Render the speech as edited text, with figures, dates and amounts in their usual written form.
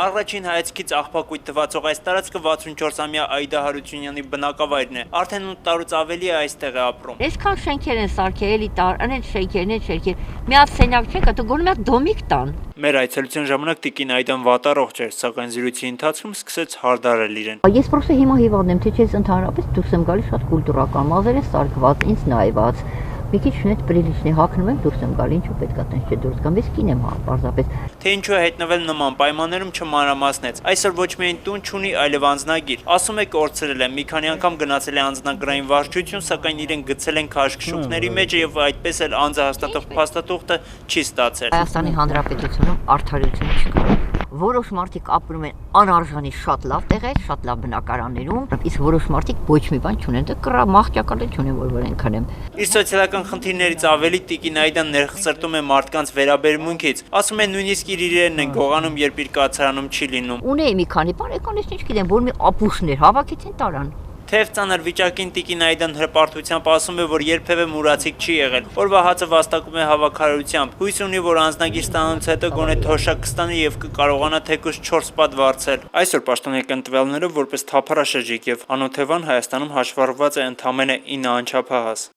Առաջին հայացքից աղբակույտ թվացող այս տարածքը 64-ամյա Այդա Հարությունյանի բնակավայրն է։ Արդեն 8 տարուց ավելի է այստեղ է ապրում։ Այսքան շենքեր են սարքել, էլի այն շենքեր, մի հատ սենյակ չեն, կա գոնե մի հատ դոմիկ տան։ Մեր այցելության ժամանակ տիկին Այդան վատառողջ էր, սակայն զրույցի ընթացքում սկսեց հարդարել իրեն։ Ես պրոստը հիմա հիվանդ եմ, թե չէ ընդհանրապես դուրս եմ գալիս շատ կուլտուրական, մազերը սարքված, ինձ նայված։ Մի քիչ շնետ պրիլիչնի հագնում եմ, դուրս եմ գալի, ինչու պետք է տենց չդուրս գամ, ես կին եմ պարզապես։ Թե ինչու է հայտնվել նման պայմաններում չմանրամասնեց։ Այսօր ոչ միայն տուն չունի, այլև անձնագիր։ Ասում է կորցրել է, մի քանի անգամ գնացել է անձնագրային վարչություն, սակայն իրեն գցել են քաշքշուկների մեջ եւ այդպես էլ անձը հաստատող փաստաթուղթը չի ստացել։ Հայաստանի Հանրապետությունում արդարություն չկա։ Որոշ մարդիկ ապրում են անարժանի շատ լավ տեղեր, շատ լավ բնակարաններում, իսկ որոշ մարդիկ ոչ մի բան չունեն, դա կռա մահճակալ չունեն, որ որենք անեմ։ Իր սոցիալական խնդիրներից ավելի տիկին Այդան ներխսրտում է մարդկանց վերաբերմունքից։ Ասում է նույնիսկ իր իրերն են գողանում, երբ իր կացարանում չի լինում։ Ունեի մի քանի բան, եկան ինչ գիտեմ, որ մի ապուշներ հավաքեցին տարան։ Թեև ծանր վիճակին տիկին Այդան հրապարդությամբ ասում է, որ երբևէ մուրացիկ չի եղել։ Օրվա հացը վաստակում է հավաքարարությամբ։ Հույս ունի, որ անձնագիր ստանալուց հետո գոնե թոշակ կստանի եւ կկարողանա թեկուզ 4 պատ վարձել։ Այսօր պաշտոնական տվյալները որպես թափառաշրջիկ եւ անօթևան Հայաստանում հաշվառված է ընդամենը 9 անչափահաս։